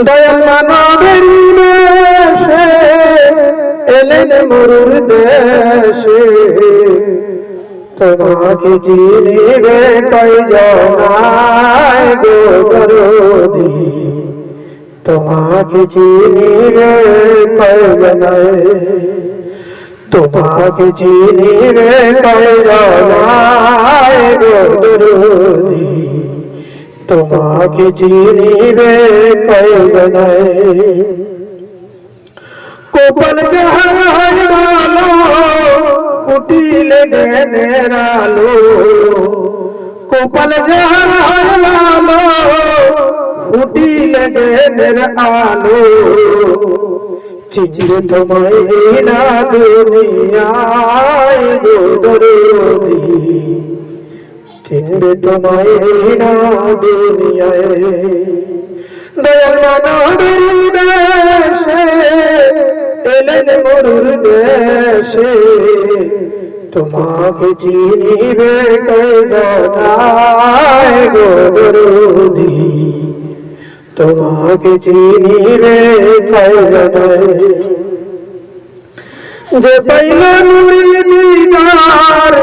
দয়াল মানবের বেশে এলেন মরুর দেশে, তোমাকে চিনিবে কয়জনায় গো দরদী, তোমাকে চিনিবে কয়জনায়, তোমাকে চিনিবে কয়জনায় গো দরদী, তোমাকে চিনিবে কয়জনায়। কপাল যাহার হয় ভালো ফুটিলে জ্ঞানের আলো, কপাল যাহার হয় ভালো ফুটিলে জ্ঞানের আলো, চিনবে তোমায় না দুনিয়ায় গো দরদী, চিনবে তোমায় না দুনিয়ায়। দয়াল মানবের বেশে এলেন মরুর দেশে, তোমাকে চিনিবে কয়জনায় গো দরদী, তোমাকে চিনিবে কয়জনায়। যে পাইল নুরি দিদার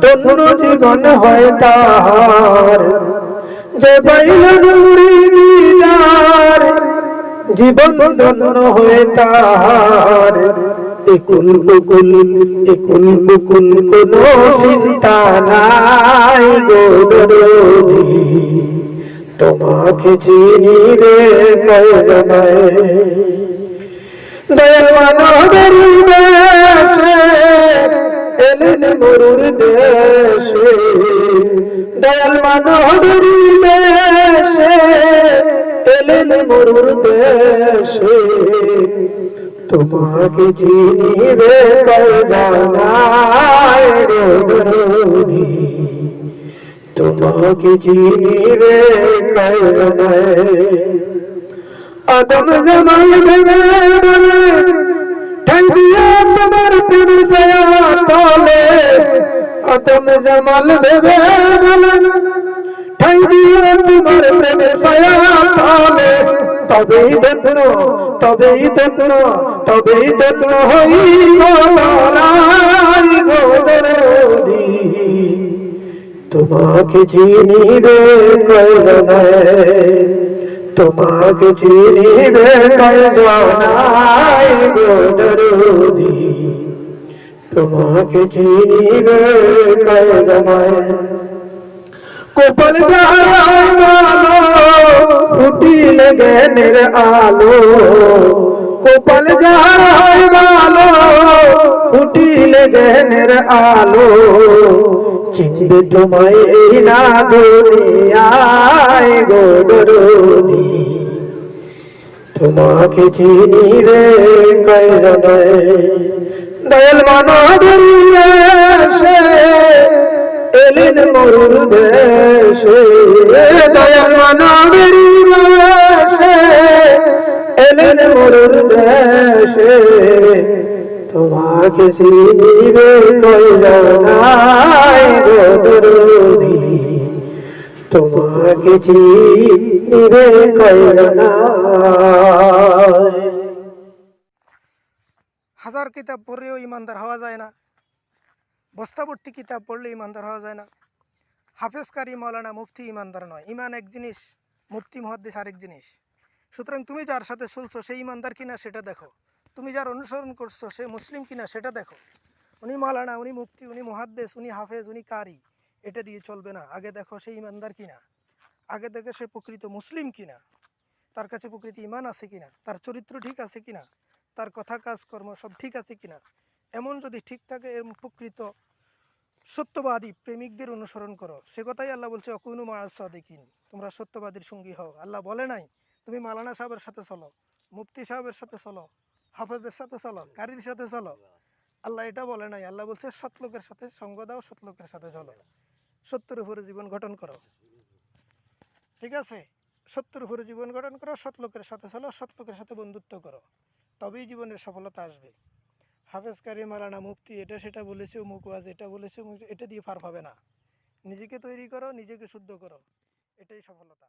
ধন্য জীবন হয় তার, যে পাইল নুরি দিদার জীবন ধন্য হয় তার। একুল বুকুল কোনো চিন্তা নাই গো দরদী, তোমাকে চিনিবে কয়জনায়। দয়াল মানবের বেশে এলেন মরুর দেশে, দয়াল মানবের বেশে এলেন মরুর দেশে, তোমাকে চিনিবে কয়জনায় গো দরদী, তোমাকে চিনিবে কয়জনায়। আদম জামাল ভেবে বলে ঠাই দিয়া তোমার প্রেম ছায়া তলে, আদম জামাল ভেবে বলে ঠাই দিয়া তোমার প্রেম ছায়া তলে, তবেই ধন্য তবেই ধন্য তবেই ধন্য হইব লড়াই গো দরদী, তোমাকে চিনিবে কয়জনায়, তোমাকে চিনিবে কয়জনায় গো দরদী, তোমাকে চিনিবে কয়জনায়। কপাল যাহার হয় ভালো ফুটিলে জ্ঞানের আলো, কপাল যাহার হয় ভালো ফুটিলে জ্ঞানের আলো, চিনবে তোমায় না দুনিয়ায় গো দরদী, তোমাকে চিনিবে কয়জনায়। দয়াল মানবের বেশে এলেন মরুর দেশে, দয়াল মানবের বেশে এলেন মরুর দেশে, তোমাকে চিনিবে কয়জনায় গো দরদী, তোমাকে চিনিবে কয়জনায়। হাজার কিতাব পড়লেও ইমানদার হওয়া যায় না, বস্তাভর্তি কিতাব পড়লে ইমানদার হওয়া যায় না। হাফেজকারী মৌলানা মুফতি ইমানদার নয়। ইমান এক জিনিস, মুফতি মুহাদ্দিস আরেক জিনিস। সুতরাং তুমি যার সাথে চলছো সে ইমানদার কিনা সেটা দেখো, তুমি যার অনুসরণ করছো সে মুসলিম কিনা সেটা দেখো। উনি মৌলানা, উনি মুফতি, উনি মুহাদ্দিস, উনি হাফেজ, উনি কারি, এটা দিয়ে চলবে না। আগে দেখো সে ইমানদার কিনা, আগে দেখো সে প্রকৃত মুসলিম কিনা, তার কাছে প্রকৃত ইমান আছে কিনা, তার চরিত্র ঠিক আছে কিনা, তার কথা কাজকর্ম সব ঠিক আছে কিনা। এমন যদি ঠিক থাকে এর প্রকৃত সত্যবাদী প্রেমিকদের অনুসরণ করো। সে কথাই আল্লাহ বলছে অকুনু মাআস সাদিকিন, তোমরা সত্যবাদীর সঙ্গী হও। আল্লাহ বলে নাই তুমি মাওলানা সাহেবের সাথে চলো, মুফতি সাহেবের সাথে চলো, হাফেজের সাথে চলো, কারির সাথে চলো। আল্লাহ এটা বলে নাই। আল্লাহ বলছে সৎ লোকের সাথে সঙ্গ দাও, সৎ লোকের সাথে চলো, সত্যের উপরে জীবন গঠন করো। ঠিক আছে, সত্যের উপরে জীবন গঠন করো, সৎ লোকের সাথে চলো, সৎ লোকের সাথে বন্ধুত্ব করো, তবেই জীবনের সফলতা আসবে। হাফেজ, কারি, মাওলানা, মুফতি এটা সেটা বলেছে, অমুক ওয়াজ এটা বলেছে, এটা দিয়ে পার পাবে না। নিজেকে তৈরি করো, নিজেকে শুদ্ধ করো, এটাই সফলতা।